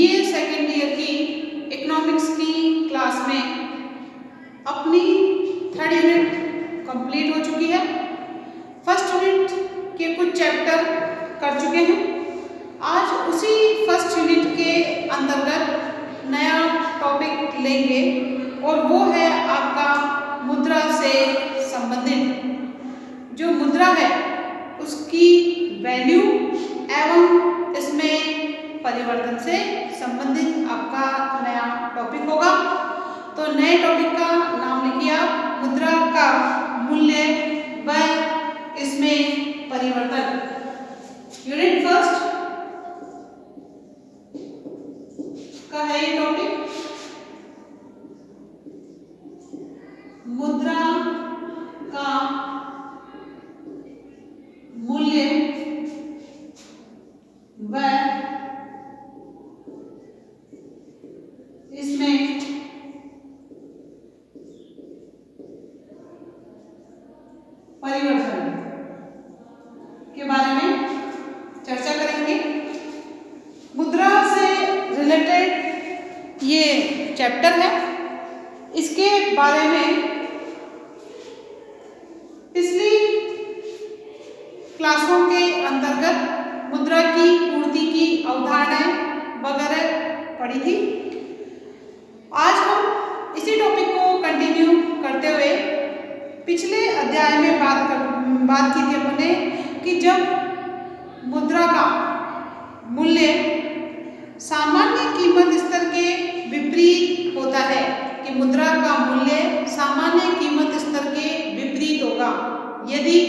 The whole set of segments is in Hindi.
बीए सेकेंड ईयर की इकोनॉमिक्स की क्लास में अपनी थर्ड यूनिट कंप्लीट हो चुकी है। फर्स्ट यूनिट के कुछ चैप्टर कर चुके हैं। आज उसी फर्स्ट यूनिट के अंतर्गत नया टॉपिक लेंगे और वो है आपका मुद्रा से संबंधित। जो मुद्रा है उसकी वैल्यू एवं इसमें परिवर्तन से संबंधित आपका नया टॉपिक होगा। तो नए टॉपिक का नाम लिखिए आप, मुद्रा का मूल्य व इसमें परिवर्तन। यूनिट फर्स्ट का है ये टॉपिक, मुद्रा का मूल्य व इसमें परिवर्तन के बारे में चर्चा करेंगे। मुद्रा से रिलेटेड ये चैप्टर है। इसके बारे में पिछली क्लासों के अंतर्गत मुद्रा की पूर्ति की अवधारणाएं वगैरह पढ़ी थी। आज हम इसी टॉपिक को कंटिन्यू करते हुए पिछले अध्याय में बात की थी अपने कि जब मुद्रा का मूल्य सामान्य कीमत स्तर के विपरीत होता है, कि मुद्रा का मूल्य सामान्य कीमत स्तर के विपरीत होगा। यदि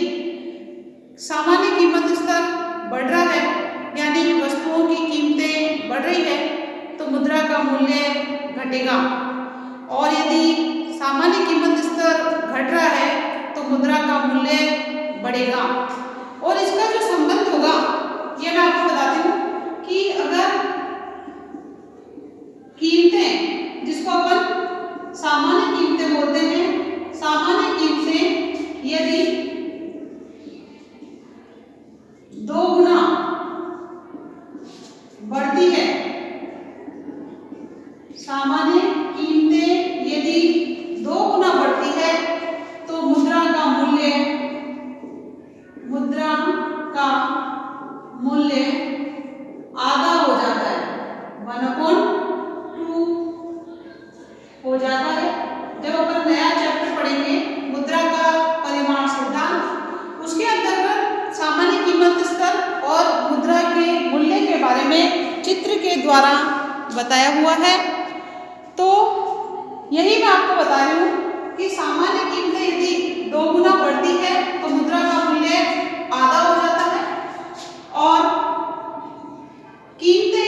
सामान्य कीमत स्तर बढ़ रहा है यानी वस्तुओं की कीमतें बढ़ रही है तो मुद्रा का मूल्य घटेगा, और यदि सामान्य कीमत स्तर घट रहा है तो मुद्रा का मूल्य बढ़ेगा। और इसका जो संबंध होगा ये मैं आपको बताती हूँ कि अगर कीमतें, जिसको अपन सामान्य कीमतें बोलते हैं, सामान्य कीमतें यदि 2 गुना बढ़ती है, सामान्य कीमतें यदि 2 गुना बढ़ती है तो मुद्रा का मूल्य आधा हो जाता है, 1/2 हो जाता है। जब अपन नया चैप्टर पढ़ेंगे मुद्रा का परिमाण सिद्धांत, उसके अंतर्गत सामान्य कीमत स्तर और मुद्रा के मूल्य के बारे में चित्र के द्वारा बताया हुआ है। तो यही मैं आपको बता रही हूँ कि सामान्य कीमतें यदि 2 गुना बढ़ती है तो मुद्रा का मूल्य आधा हो जाता है, और कीमतें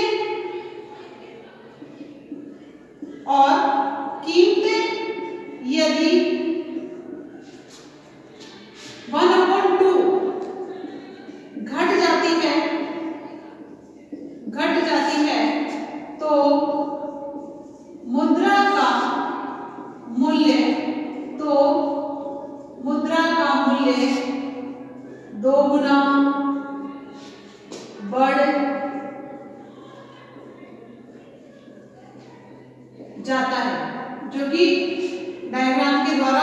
यदि 1/2 घट जाती है तो मुद्रा का मूल्य 2 गुना बढ़ जाता है, जो कि डायग्राम के द्वारा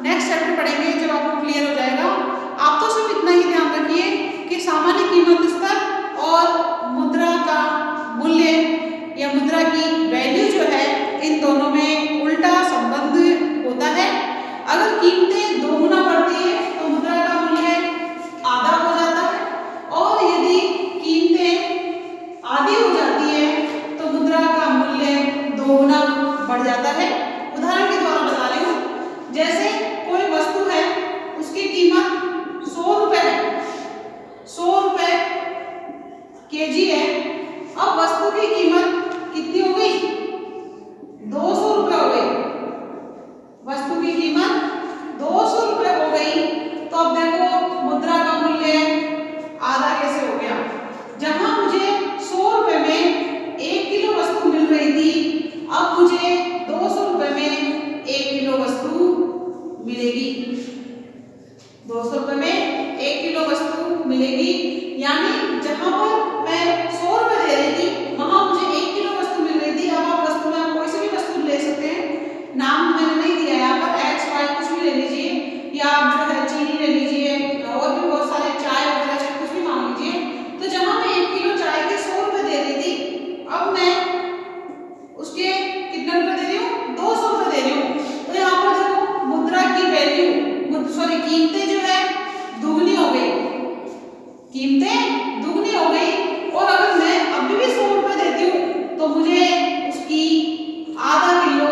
नेक्स्ट चैप्टर पढ़ेंगे जब आपको क्लियर हो जाएगा। आप तो सिर्फ इतना ही ध्यान रखिए कि सामान्य कीमत स्तर और मुद्रा का मूल्य या मुद्रा की वैल्यू जो है, इन दोनों में उल्टा संबंध होता है। अगर कीमतें 2 गुना बढ़ती है तो मुद्रा का मूल्य आधा हो जाता है, और यदि कीमतें आधी हो जाती है तो मुद्रा का मूल्य 2 गुना बढ़ जाता है। उदाहरण के द्वारा बता रही हूँ, जैसे कोई वस्तु है, उसकी कीमत 100 रुपए है, 100 रुपए केजी है। अब वस्तु की कीमत कितनी हो गई? 200 रुपए हो गई। वस्तु की कीमत 200 रुपए हो गई, तो अब देखो मुद्रा का मूल्य आधा कैसे हो गया। जहां मुझे 100 रुपए में 1 किलो वस्तु मिल रही थी, अब मुझे 200 रुपए में 1 किलो वस्तु मिलेगी। 200 रुपए में 1 किलो वस्तु मिलेगी, यानी जहां पर मैं 100 रुपए दे रही थी वहां मुझे 1 किलो कीमतें जो है दुगनी हो गई, कीमतें दुगनी हो गई, और अगर मैं अभी भी 100 रुपए देती हूँ तो मुझे उसकी आधा किलो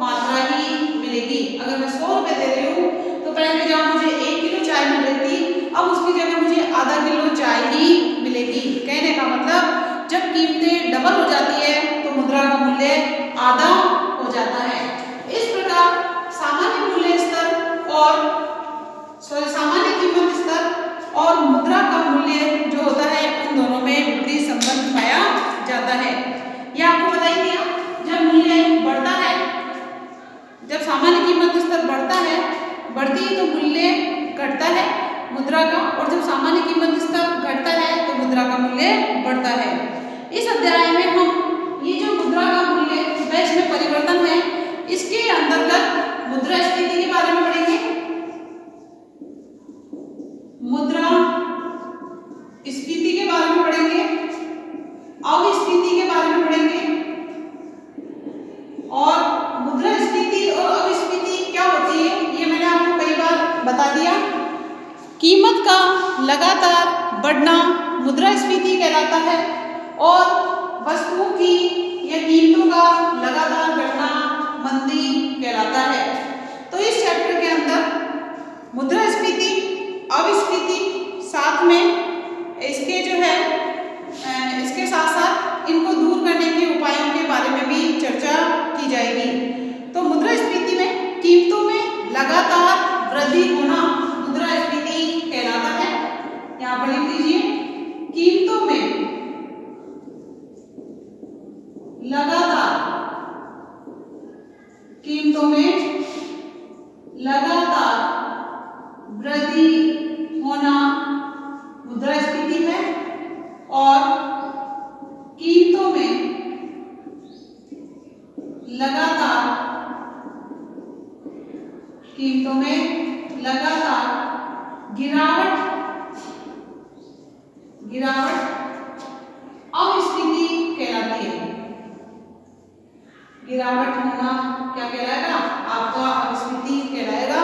मात्रा ही मिलेगी। अगर मैं 100 रुपए दे रही हूँ तो पहले जहाँ मुझे 1 किलो चाय मिल रही थी, अब उसकी जगह मुझे आधा किलो चाय ही मिलेगी। कहने का मतलब जब कीमतें डबल हो जाती है तो मुद्रा का मूल्य आधा हो जाता है। इस प्रकार सामान्य मूल्य स्तर और सामान्य कीमत स्तर और मुद्रा का मूल्य जो होता है उन दोनों में विपरीत संबंध पाया जाता है। यह आपको बता ही दिया, जब मूल्य बढ़ता है, जब सामान्य कीमत स्तर बढ़ता है, बढ़ती है तो मूल्य घटता है मुद्रा का, और जब सामान्य कीमत स्तर घटता है तो मुद्रा का मूल्य बढ़ता है। इस अध्याय में हम ये जो मुद्रा का मूल्य व इसमें परिवर्तन है, इसके अंतर्गत मुद्रास्फीति के बारे में पढ़ेंगे, मुद्रा स्फीति के बारे में पढ़ेंगे, अविस्फीति के बारे में पढ़ेंगे। और मुद्रास्फीति और अविस्फीति क्या होती है ये मैंने आपको कई बार बता दिया। कीमत का लगातार बढ़ना मुद्रास्फीति कहलाता है, और वस्तुओं की या कीमतों का लगातार घटना मंदी कहलाता है। तो इस चैप्टर के अंदर मुद्रास्फीति, अविस्फीति, साथ में इसके जो है इसके साथ साथ इनको दूर करने के उपायों के बारे में भी चर्चा की जाएगी। तो मुद्रास्फीति में कीमतों में लगातार वृद्धि होना मुद्रास्फीति कहलाता है। यहाँ पर लिख दीजिए, कीमतों में लगातार, कीमतों में लगातार वृद्धि होना मुद्रास्फीति है, और कीमतों में लगातार, कीमतों में लगातार गिरावट अविस्फीति कहलाती है। गिरावट होना क्या कहलाएगा आपका, अविस्फीति कहलाएगा,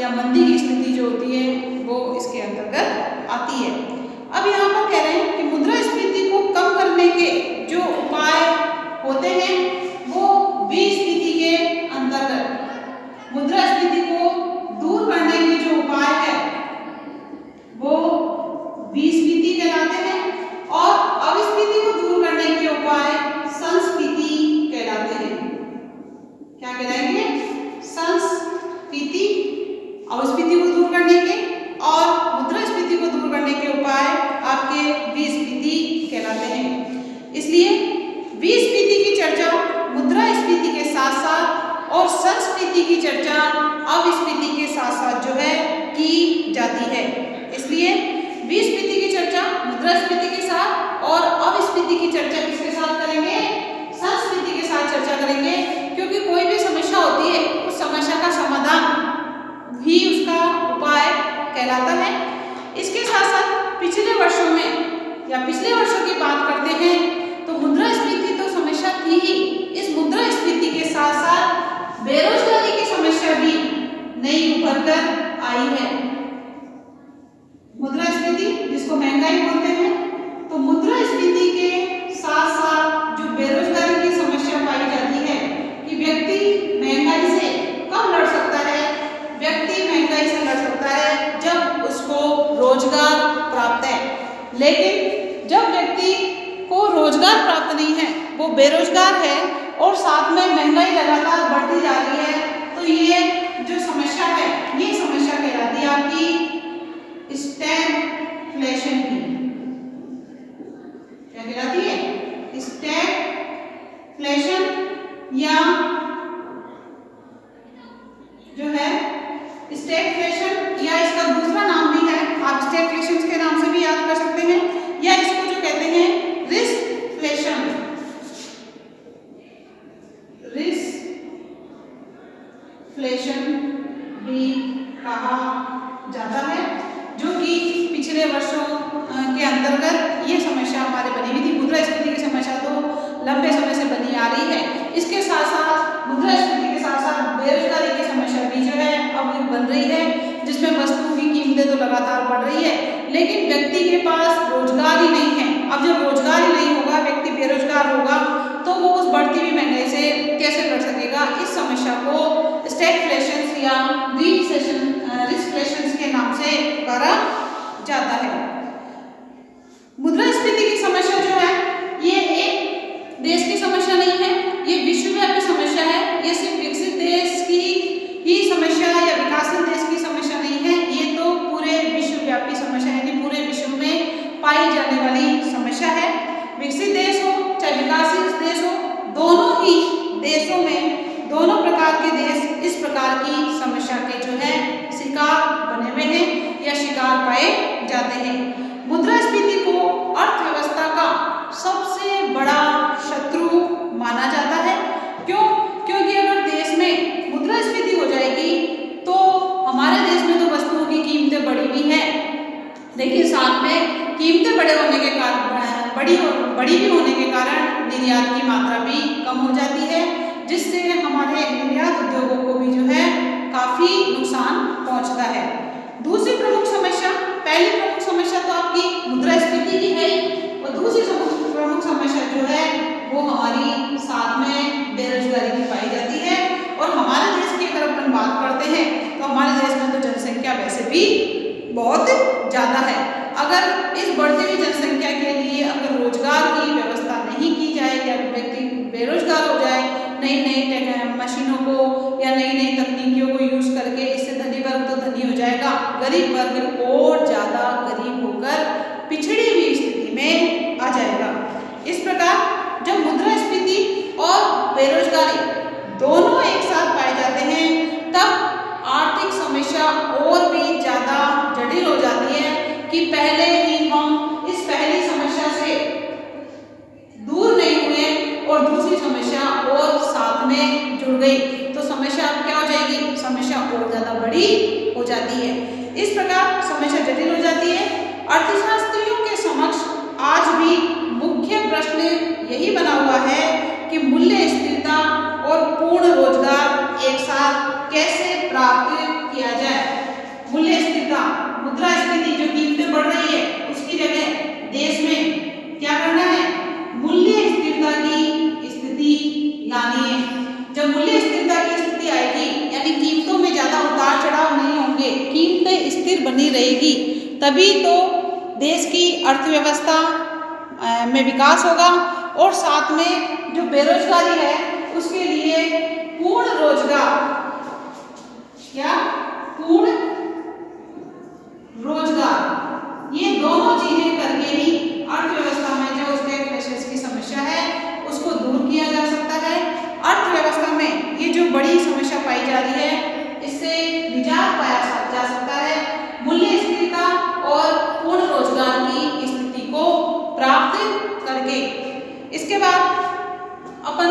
या मंदी की स्थिति जो होती है वो इसके अंतर्गत आती है। अब यहाँ पर कह रहे हैं कि मुद्रास्फीति को कम करने के जो उपाय होते हैं वो विस्फीति के अंतर्गत, मुद्रास्फीति को दूर करने के जो उपाय है वो विस्फीति कहलाते हैं, और अविस्फीति को दूर करने के उपाय संस्फीति कहलाते हैं। क्या कहलाएंगे, संस्फीति, अविस्फीति को दूर करने के, और मुद्रास्फीति को दूर करने के उपाय आपके विस्फीति कहलाते हैं। इसलिए विस्फीति की चर्चा मुद्रास्फीति के साथ साथ और संस्फीति की चर्चा अविस्फीति के साथ साथ जो है की जाती है। इसलिए विस्फीति की चर्चा मुद्रास्फीति के साथ और अविस्फीति की चर्चा किसके साथ करेंगे, संस्फीति के साथ चर्चा करेंगे, क्योंकि कोई भी समस्या होती है उस समस्या का समाधान भी उसका उपाय कहलाता है। इसके साथ साथ पिछले वर्षों में या पिछले वर्षों की बात करते हैं तो मुद्रास्फीति तो समस्या थी ही, इस मुद्रास्फीति के साथ साथ बेरोजगारी की समस्या भी नई उभर कर आई है। मुद्रास्फीति जिसको महंगाई बोलते हैं, तो मुद्रास्फीति के साथ साथ जो बेरोजगारी की समस्या पाई जाती है कि व्यक्ति महंगाई से कब लड़ सकता है, व्यक्ति महंगाई से लड़ सकता है जब उसको रोजगार प्राप्त है, लेकिन जब व्यक्ति को रोजगार प्राप्त नहीं है, वो बेरोजगार है और साथ में महंगाई लगातार बढ़ती जा रही है, तो ये जो समस्या है ये समस्या कहलाती है आपकी स्टैगफ्लेशन की। क्या कहलाती है, स्टैगफ्लेशन, या जो है स्टैगफ्लेशन, या इसका दूसरा नाम भी है, आप स्टैगफ्लेशन के नाम से भी याद कर सकते हैं, या इसको जो कहते हैं रिस्कफ्लेशन, रिस्कफ्लेशन भी कहा जाता है, जो कि पिछले वर्षों के अंतर्गत ये समस्या हमारे बनी हुई थी। मुद्रास्फीति की समस्या तो लंबे समय से बनी आ रही है, इसके साथ साथ मुद्रास्फीति के साथ साथ बेरोजगारी की समस्या भी जो है अब बन रही है, जिसमें वस्तुओं की कीमतें तो लगातार बढ़ रही है, लेकिन व्यक्ति के पास रोजगार ही नहीं है। अब जब रोजगार ही नहीं होगा, व्यक्ति बेरोजगार होगा, तो वो उस बढ़ती हुई महंगाई से कैसे लड़ सकेगा। इस समस्या को स्टैगफ्लेशन या रिस्फ्लेशन के नाम से पुकारा जाता है। मुद्रास्फीति की समस्या जो है, ये एक देश की समस्या नहीं है, ये विश्वव्यापी समस्या है। ये सिर्फ विकसित देश की ही समस्या या विकासशील देश की समस्या नहीं है, ये तो पूरे विश्वव्यापी समस्या यानी पूरे विश्व में पाई जाने वाली समस्या है। विकसित देश हो चाहे विकासशील देश हो, दोनों ही देशों में दोनों प्रकार के देश इस प्रकार की समस्या के जो है शिकार बने हुए हैं या शिकार पाए जाते हैं। मुद्रास्फीति को अर्थव्यवस्था का सबसे बड़ा शत्रु माना जाता है। क्यों? क्योंकि अगर देश में मुद्रास्फीति हो जाएगी तो हमारे देश में तो वस्तुओं की कीमतें बढ़ी हुई हैं, लेकिन साथ में कीमतें बड़े होने के कारण बड़ी भी होने के कारण निर्यात की मात्रा भी कम हो जाती है, जिससे हमारे निर्यात उद्योगों को भी जो है काफी नुकसान पहुंचता है। दूसरी प्रमुख समस्या, पहली प्रमुख समस्या तो आपकी मुद्रास्फीति की है, और दूसरी प्रमुख समस्या जो है वो हमारी साथ में बेरोजगारी की पाई जाती है। और हमारे देश की अगर अपन बात करते हैं तो हमारे देश में तो जनसंख्या वैसे भी बहुत ज़्यादा है। अगर इस बढ़ती हुई जनसंख्या के लिए अगर रोजगार की व्यवस्था नहीं की जाए या व्यक्ति बेरोजगार हो जाए, नई नई मशीनों को या नई नई तकनीकियों को यूज करके, इससे धनी वर्ग तो धनी हो जाएगा, गरीब वर्ग और ज़्यादा गरीब होकर पिछड़ी हुई स्थिति में आ जाएगा। इस प्रकार जब मुद्रास्फीति और बेरोजगारी दोनों एक साथ पाए जाते हैं, तब आर्थिक समस्या और भी ज़्यादा जटिल हो जाती है कि पहले ही हम इस पहली समस्या से दूर नहीं हुए और दूसरी समस्या और साथ में जुड़ गई, तो समस्या क्या हो जाएगी, समस्या और ज़्यादा बड़ी हो जाती है। इस प्रकार समस्या जटिल हो जाती है। अर्थशास्त्रियों के समक्ष आज भी मुख्य प्रश्न यही बना हुआ है कि मूल्य स्थिरता और पूर्ण रोजगार एक साथ कैसे प्राप्त किया जाए। मूल्य स्थिरता, मुद्रास्फीति जो कीमतें बढ़ रही है उसकी जगह देश में क्या करना है, मूल्य स्थिरता की स्थिति लानी है। जब मूल्य स्थिरता की स्थिति आएगी यानी कीमतों में ज्यादा उतार चढ़ाव नहीं होंगे, कीमतें स्थिर बनी रहेगी, तभी तो देश की अर्थव्यवस्था में विकास होगा और साथ में जो बेरोजगारी है उसके लिए पूर्ण रोजगार या पूर्ण रोजगार, ये दोनों चीजें करके ही अर्थव्यवस्था में जो स्टैगफ्लेशन की समस्या है उसको दूर किया जा सकता है। अर्थव्यवस्था में ये जो बड़ी समस्या पाई जा रही है इससे निजात पाया जा सकता है मूल्य स्थिरता और पूर्ण रोजगार की स्थिति को प्राप्त करके। इसके बाद अपन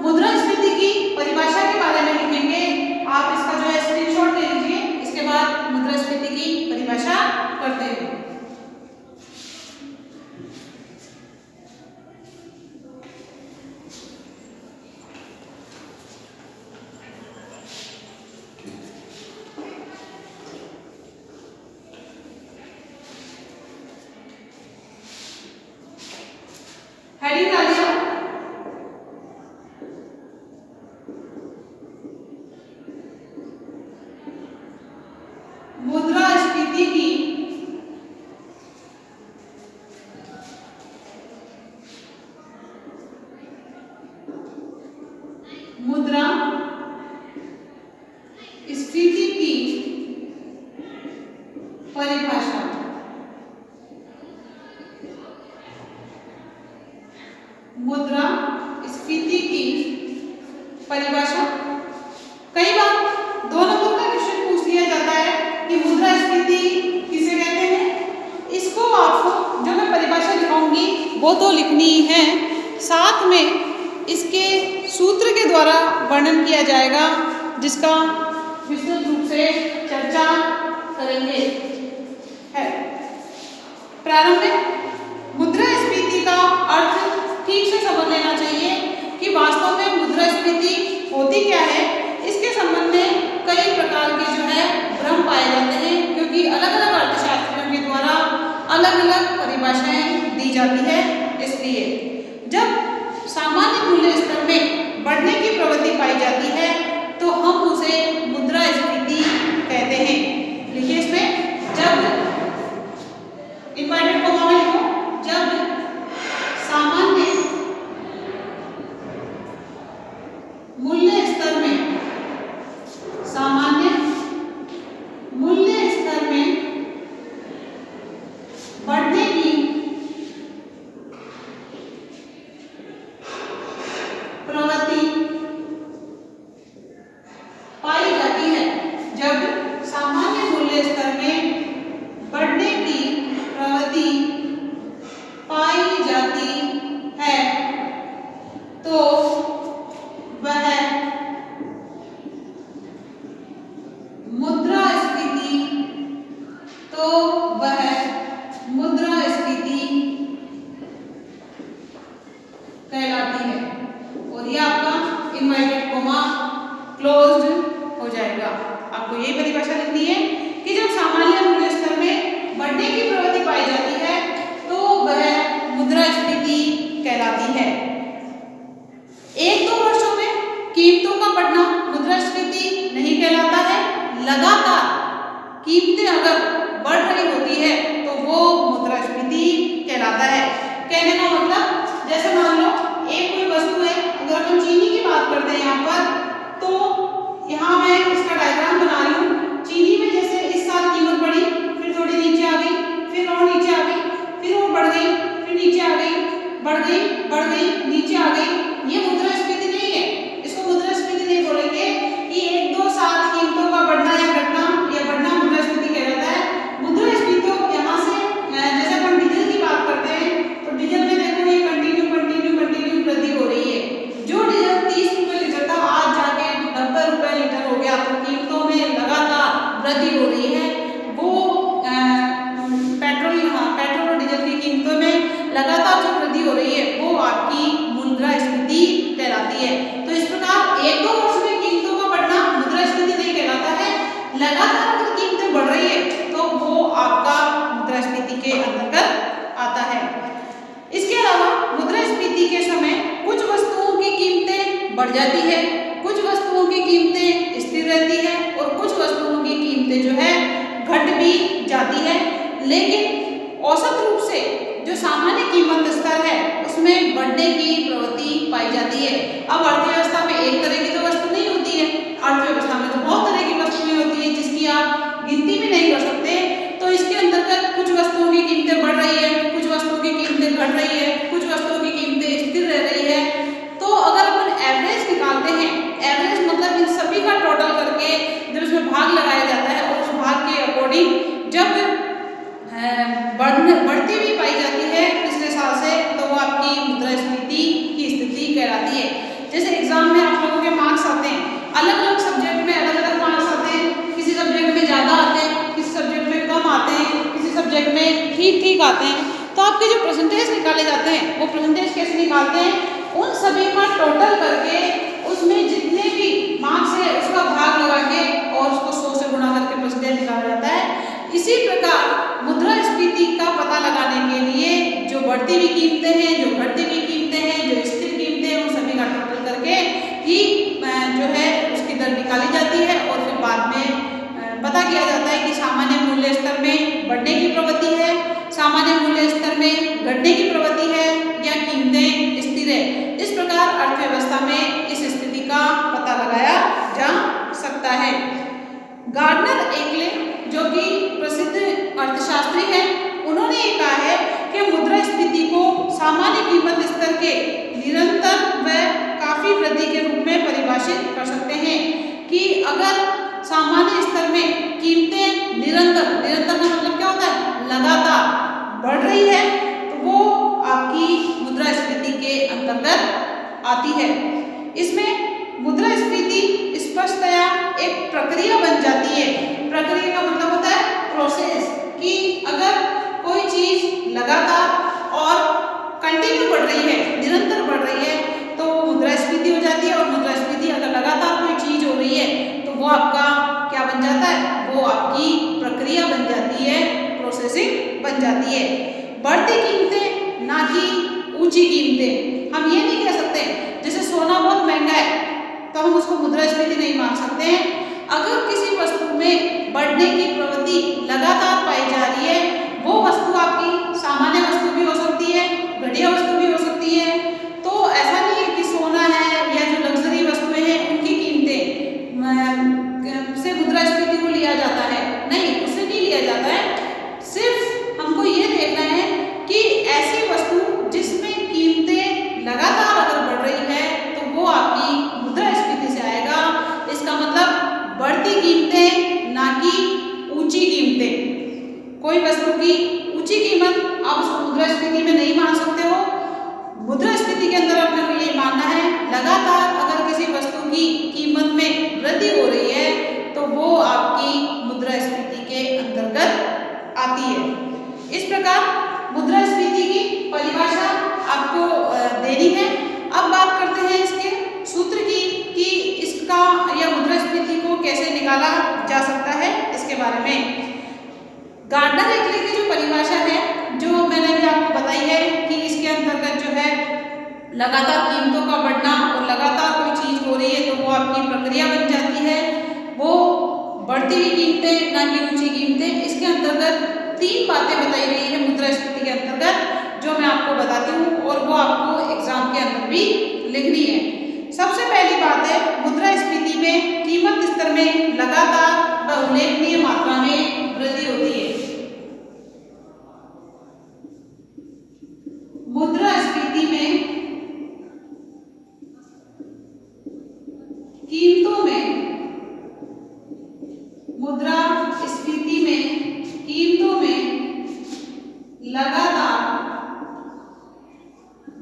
मुद्रास्फीति की परिभाषा के बारे में लिखेंगे। आप इसका जो है स्क्रीनशॉट ले लीजिए, इसके बाद मुद्रास्फीति की परिभाषा करते हैं। हेडिंग डालिए मुद्रास्फीति की स्फीति की परिभाषा। मुद्रास्फीति की परिभाषा कई बार 2 नंबर का क्वेश्चन पूछ लिया जाता है कि मुद्रास्फीति किसे कहते हैं। इसको आपको जो मैं परिभाषा लिखाऊंगी वो तो लिखनी ही है, साथ में इसके सूत्र के द्वारा वर्णन किया जाएगा जिसका विस्तृत रूप से चर्चा करेंगे। है प्रारंभ में मुद्रास्फीति का अर्थ ठीक से समझ लेना चाहिए कि वास्तव में मुद्रास्फीति होती क्या है। इसके संबंध में कई प्रकार के जो है भ्रम पाए जाते हैं जाती है। इसलिए जब सामान्य मूल्य स्तर में बढ़ने की प्रवृत्ति पाई जाती है तो हम उसे मुद्रास्फीति कहते हैं। लिखिए इसमें, जब इन्वर्टेड कॉमा में लिखो, जब सामान्य मूल्य स्तर में, सामान्य मूल्य स्तर में बढ़ने की प्रवृत्ति पाई जाती है, जब सामान्य मूल्य स्तर में बढ़ने की प्रवृत्ति पाई जाती है तो वह मुद्रास्फीति, तो वह मुद्रास्फीति कहलाती है। और ये आपका इनवर्टेड कॉमा क्लोज्ड हो जाएगा। आपको यही परिभाषा लिखनी है कि जब सामान्य मूल्य स्तर में बढ़ने की प्रवृत्ति पाई जाती है तो वह मुद्रास्फीति कहलाती है। एक दो वर्षों में कीमतों का बढ़ना मुद्रास्फीति नहीं कहलाता है। लगातार कीमतें अगर बढ़ रही होती है तो वो मुद्रास्फीति कहलाता है। कहने का मतलब, जैसे मान लो एक कोई वस्तु है, अगर हम चीनी की बात करते हैं यहाँ पर, तो यहाँ मैं इसका डायग्राम बना रही हूँ। चीनी में जैसे इस साल कीमत बढ़ी, फिर थोड़ी नीचे आ गई, फिर और नीचे आ गई, फिर और बढ़ गई, फिर नीचे आ गई, बढ़ गई, बढ़ गई, नीचे आ गई। ये मुद्रास्फीति नहीं है। इसको मुद्रास्फीति नहीं बोलेंगे कि एक दो साल कीमतों का बढ़ना या घटना, या बढ़ना मुद्रास्फीति कहलाता है। मुद्रास्फीति तो यहाँ से, जैसे अपन डीजल की बात करते हैं तो डीजल में देखो ये कंटिन्यू वृद्धि हो रही है। जो डीजल 30 रुपए लीटर था आज जाके 90 रुपए लीटर हो गया, तो कीमतों में लगातार वृद्धि हो रही है। वो पेट्रोल और डीजल की कीमतों में लगातार जो वृद्धि हो रही है वो आपकी मुद्रास्फीति कहलाती है। तो इस प्रकार एक दो वर्ष में कीमतों का बढ़ना मुद्रास्फीति नहीं कहलाता है। लगातार अगर कीमतें बढ़ रही है तो वो आपका मुद्रास्फीति के अंतर्गत आता है। इसके अलावा मुद्रास्फीति के समय कुछ वस्तुओं की कीमतें बढ़ जाती है, कुछ वस्तुओं की कीमतें स्थिर रहती है और कुछ वस्तुओं की कीमतें जो है घट भी जाती है। लेकिन औसत रूप से जो सामान्य कीमत स्तर है उसमें बढ़ने की प्रवृत्ति पाई जाती है। अब अर्थव्यवस्था में एक तरह की तो वस्तु नहीं होती है, अर्थव्यवस्था में तो बहुत तरह की वस्तुएं होती है जिसकी आप गिनती भी नहीं कर सकते। तो इसके अंतर्गत कुछ वस्तुओं की कीमतें बढ़ रही है, कुछ वस्तुओं की कीमतें घट रही है, कुछ वस्तुओं की कीमतें स्थिर रह रही है। तो अगर अपन एवरेज निकालते हैं, एवरेज मतलब इन सभी का टोटल करके जब इसमें भाग लगाया जाता है और उस भाग के अकॉर्डिंग जब बढ़ती हुई पाई जाती है पिछले साल से, तो वो आपकी मुद्रास्फीति की स्थिति कहलाती है। जैसे एग्जाम में आप लोगों के मार्क्स आते हैं, अलग अलग सब्जेक्ट में अलग अलग मार्क्स आते हैं। किसी सब्जेक्ट में ज़्यादा आते हैं, किसी सब्जेक्ट में कम आते हैं, किसी सब्जेक्ट में ठीक ठीक आते हैं। तो आपके जो परसेंटेज निकाले जाते हैं वो परसेंटेज कैसे निकालते हैं, उन सभी का टोटल करके उसमें जितने भी मार्क्स है उसका भाग लगा के और उसको 100 से गुणा करके परसेंटेज निकाला जाता है। इसी प्रकार मुद्रास्फीति का पता लगाने के लिए जो बढ़ती हुई कीमतें हैं, जो घटती हुई कीमतें हैं, जो स्थिर कीमतें हैं, उन सभी का टोटल करके ही जो है उसकी दर निकाली जाती है और फिर बाद में पता किया जाता है कि सामान्य मूल्य स्तर में बढ़ने की प्रवृत्ति है, सामान्य मूल्य स्तर में घटने की प्रवृत्ति है या कीमतें स्थिर है। इस प्रकार अर्थव्यवस्था में इस स्थिति का पता लगाया जा सकता है। गार्डनर एंगले जो कि प्रसिद्ध अर्थशास्त्री हैं, उन्होंने ये कहा है कि मुद्रास्फीति को सामान्य कीमत स्तर के निरंतर व काफी वृद्धि के रूप में परिभाषित कर सकते हैं कि अगर सामान्य स्तर में कीमतें निरंतर का मतलब क्या होता है, लगातार बढ़ रही है, तो वो आपकी मुद्रास्फीति के अंतर्गत आती है। इसमें मुद्रास्फीति स्पष्टतया एक प्रक्रिया बन जाती है। प्रक्रिया का मतलब होता है प्रोसेस, कि अगर कोई चीज लगातार और कंटिन्यू बढ़ रही है, निरंतर बढ़ रही है, तो मुद्रास्फीति हो जाती है। और मुद्रास्फीति अगर लगातार कोई चीज हो रही है तो वो आपका क्या बन जाता है, वो आपकी प्रक्रिया बन जाती है, प्रोसेसिंग बन जाती है। बढ़ती कीमतें ना कि ऊंची कीमतें। हम ये नहीं कह सकते जैसे सोना बहुत महंगा है तो हम उसको मुद्रास्फीति नहीं मान सकते हैं। अगर किसी वस्तु में बढ़ने की प्रवृत्ति लगातार पाई जा रही है, वो वस्तु आपकी सामान्य वस्तु भी हो सकती है, घटिया वस्तु भी हो सकती है। तो ऐसा नहीं है कि सोना है या जो लग्जरी वस्तुएं हैं उनकी कीमतें से मुद्रास्फीति को लिया जाता है, नहीं, उससे नहीं लिया जाता है। सिर्फ हमको ये देखना है कि ऐसी वस्तु जिसमें कीमतें लगातार अगर बढ़ रही है तो वो आपकी मुद्रास्फीति से आएगा। इसका मतलब बढ़ती कीमतें ना कि ऊंची कीमतें। कोई वस्तु की ऊंची कीमत आप उसको मुद्रास्फीति में नहीं मान सकते हो। मुद्रास्फीति के अंदर अपने को ये मानना है लगातार अगर किसी वस्तु की कीमत में वृद्धि हो रही है तो वो आपकी मुद्रास्फीति के अंतर्गत आती है। इस प्रकार मुद्रास्फीति की परिभाषा आपको देनी है। अब बात करते हैं इसके सूत्र की कि इसका या मुद्रास्फीति को कैसे निकाला जा सकता है, इसके बारे में। गार्डनर-ऐटली की जो परिभाषा है, जो मैंने अभी आपको बताई है कि इसके अंतर्गत जो है लगातार कीमतों का बढ़ना और लगातार कोई चीज हो रही है तो वो आपकी प्रक्रिया बन जाती है। वो बढ़ती हुई कीमतें ना कि ऊंची कीमतें। इसके अंतर्गत 3 बातें बताई गई है मुद्रास्फीति के अंतर्गत, जो मैं आपको बताती हूँ और वो आपको एग्जाम के अंदर भी लिखनी है। सबसे पहली बात है, मुद्रास्फीति में कीमत स्तर में लगातार व उल्लेखनीय मात्रा में वृद्धि होती है। मुद्रास्फीति में कीमतों में मुद्रास्फीति में कीमतों में लगातार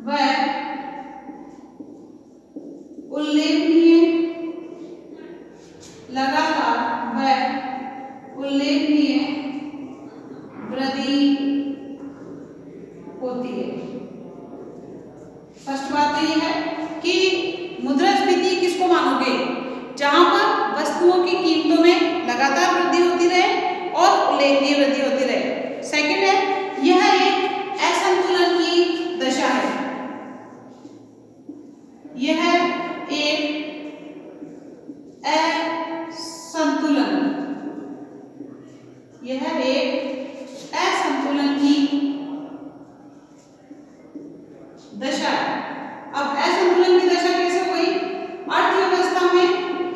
व उल्लेखनीय वृद्धि होती है। फर्स्ट बात तो ये है कि मुद्रास्फीति किसको मानोगे, जहां पर वस्तुओं की कीमतों में लगातार वृद्धि होती रहे और उल्लेखनीय वृद्धि होती रहे। सेकंड है, यह एक असंतुलन की दशा है। यह एक असंतुलन, यह एक असंतुलन की दशा है। अब असंतुलन की दशा कैसे हुई? अर्थव्यवस्था में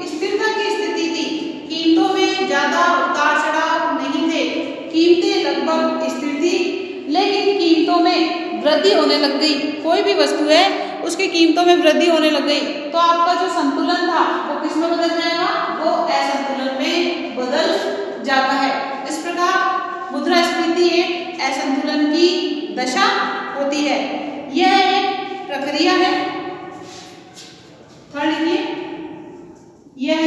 स्थिरता की स्थिति थी, कीमतों में ज्यादा उतार चढ़ाव नहीं थे, कीमतें लगभग स्थिर थी, लेकिन कीमतों में वृद्धि होने लग गई। कोई भी वस्तु है उसकी कीमतों में वृद्धि होने लग गई तो आपका जो संतुलन था वो किस में बदल जाएगा? वो असंतुलन में बदल जाता है। इस प्रकार मुद्रास्फीति एक असंतुलन की दशा होती है। यह एक प्रक्रिया है। थर्ड लिखिए, यह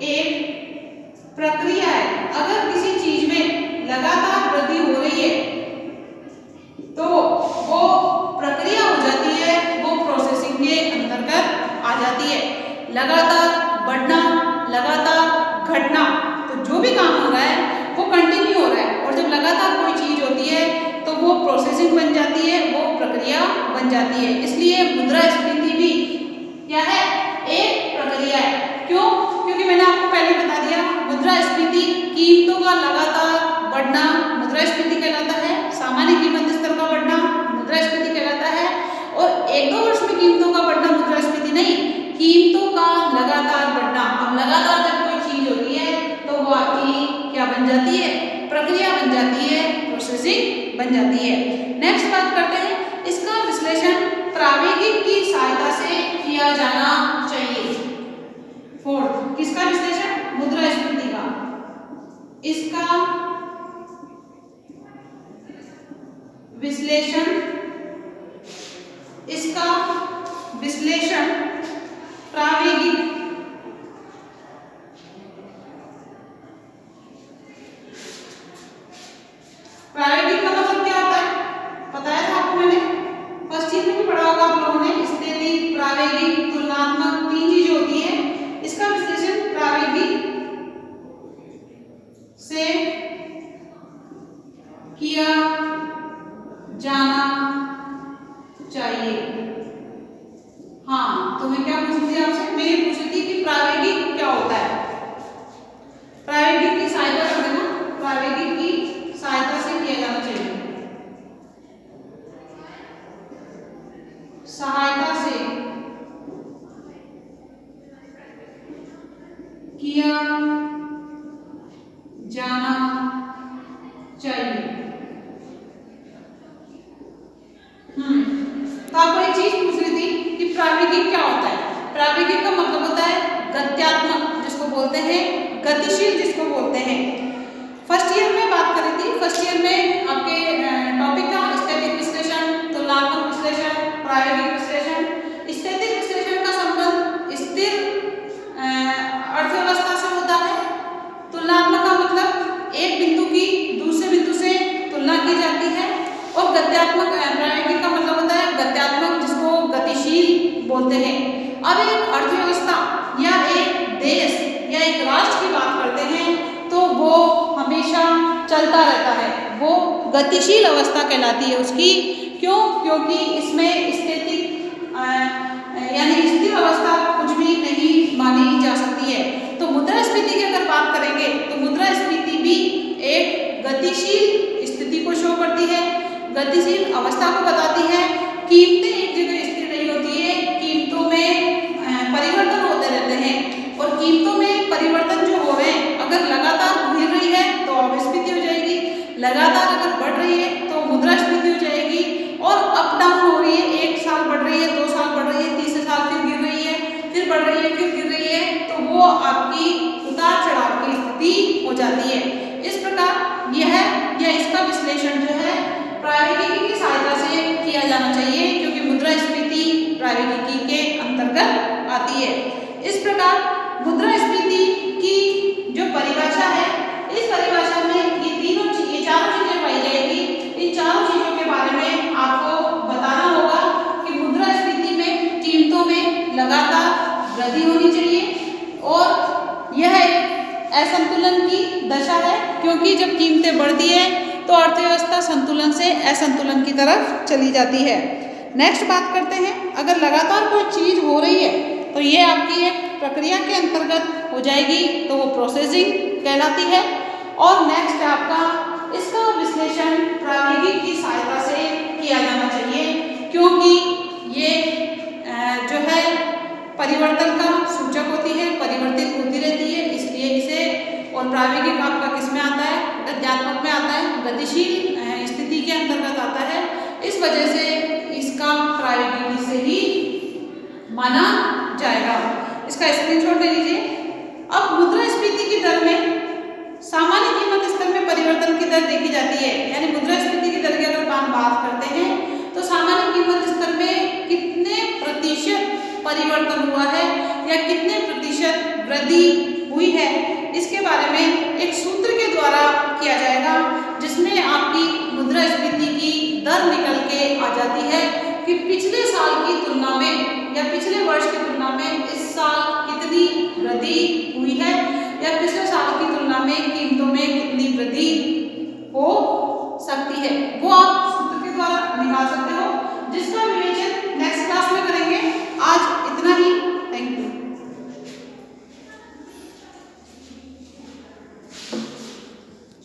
एक प्रक्रिया है। अगर किसी चीज में लगातार वृद्धि हो रही है तो वो प्रक्रिया हो जाती है, वो प्रोसेसिंग के अंतर्गत आ जाती है। लगातार बढ़ना, लगातार घटना, तो जो भी काम हो रहा है वो कंटिन्यू हो रहा है, और जब लगातार कोई चीज होती है तो वो प्रोसेसिंग बन जाती है, वो प्रक्रिया बन जाती है। इसलिए मुद्रास्फीति भी क्या है? एक प्रक्रिया है। क्यों? क्योंकि मैंने आपको पहले बता दिया, मुद्रास्फीति कीमतों का लगातार बढ़ना मुद्रास्फीति कहलाता है, सामान्य कीमत स्तर का बढ़ना मुद्रास्फीति कहलाता है, और 1-2 वर्ष में कीमतों का बढ़ना मुद्रास्फीति नहीं, कीमतों का लगातार बढ़ना। अब लगातार जब कोई चीज होती है तो वो आपकी क्या बन जाती है? प्रक्रिया बन जाती है, प्रोसेसिंग बन जाती है। नेक्स्ट बात करते हैं, इसका विश्लेषण प्रावेगिक की सहायता से किया जाना चाहिए। फोर्थ, किसका विश्लेषण? मुद्रास्फीति का। इसका विश्लेषण प्रावेगिक का मतलब क्या होता है? बताया था आपको मैंने, फर्स्ट चीज में भी पढ़ा होगा आप लोगों ने, स्थिति, प्रावेगिक, तुलनात्मक, 3 चीजें होती है। इसका विश्लेषण प्रावेगिक से किया जाना किया जाना चाहिए। तो आपको एक चीज पूछ रही थी कि प्राविगिक क्या होता है। प्राविगिक का मतलब होता है गत्यात्मक, जिसको बोलते हैं गतिशील, जिसको बोलते हैं। फर्स्ट ईयर में बात करी थी। फर्स्ट ईयर में आपके टॉपिक था स्थैतिक विश्लेषण, तुलनात्मक विश्लेषण, प्रायोगिक विश्लेषण। स्थैतिक विश्लेषण का संबंध स्थिर अर्थव्यवस्था से होता है। तुलनात्मक का मतलब एक बिंदु की दूसरे बिंदु से तुलना की जाती है। और गत्यात्मक प्रायोगिक का मतलब होता है गत्यात्मक, जिसको गतिशील बोलते हैं। अब एक अर्थव्यवस्था या एक देश या एक राष्ट्र की बात करते हैं तो वो हमेशा चलता रहता है, वो गतिशील अवस्था कहलाती है उसकी। क्यों? क्योंकि इसमें स्थितिक यानी स्थिर अवस्था कुछ भी नहीं मानी जा सकती है। तो मुद्रास्फीति की अगर बात करेंगे तो मुद्रास्फीति भी एक गतिशील स्थिति को शो करती है, गतिशील अवस्था को बताती है। कीमतें एक जगह स्थिर नहीं होती है, कीमतों में परिवर्तन होते रहते हैं। और कीमतों में परिवर्तन जो हो रहे हैं, अगर लगातार गिर रही है तो अपस्फीति हो जाएगी, लगातार अगर बढ़ रही है तो मुद्रास्फीति हो जाएगी। और अप डाउन हो रही है, एक साल बढ़ रही है, 2 साल बढ़ रही है, तीसरे साल फिर गिर रही है, फिर बढ़ रही है, फिर गिर रही है, तो वो आपकी उतार चढ़ाव की स्थिति हो जाती है। इस प्रकार यह या इसका विश्लेषण जो है प्रायोगिकी की सहायता से किया जाना चाहिए, क्योंकि मुद्रास्फीति प्रायोगिकी के अंतर्गत आती है। इस प्रकार मुद्रास्फीति की जो परिभाषा है, इस परिभाषा में ये चारों चीजें पाई जाएगी। इन चारों चीजों के बारे में आपको बताना होगा कि मुद्रास्फीति में कीमतों में लगातार वृद्धि होनी चाहिए और यह एक असंतुलन की दशा है, क्योंकि जब कीमतें बढ़ती है तो अर्थव्यवस्था संतुलन से असंतुलन की तरफ चली जाती है। नेक्स्ट बात करते हैं, अगर लगातार कोई चीज हो रही है तो ये आपकी एक प्रक्रिया के अंतर्गत हो जाएगी, तो वो प्रोसेसिंग कहलाती है। और नेक्स्ट आपका इसका विश्लेषण प्राविगिक की सहायता से किया जाना चाहिए, क्योंकि ये जो है परिवर्तन का सूचक होती है, परिवर्तित होती रहती है, इसलिए इसे। और प्राविगिक आपका किस में आता है? गत्यात्मक में आता है, गतिशील स्थिति के अंतर्गत आता है। इस वजह से इसका प्रायोगिकी से ही माना जाएगा। इसका स्क्रीनशॉट ले लीजिए। अब मुद्रास्फीति की दर में सामान्य कीमत स्तर में परिवर्तन की दर देखी जाती है, यानी मुद्रास्फीति की दर की अगर बात करते हैं तो सामान्य कीमत स्तर में कितने प्रतिशत परिवर्तन हुआ है या कितने प्रतिशत वृद्धि हुई है, इसके बारे में एक सूत्र के द्वारा किया जाएगा, जिसमें आपकी मुद्रास्फीति की दर निकल के आ जाती है कि पिछले साल की तुलना में या पिछले वर्ष की तुलना में इस साल कितनी वृद्धि हुई है या पिछले साल की तुलना में कीमतों में कितनी वृद्धि हो सकती है, वो आप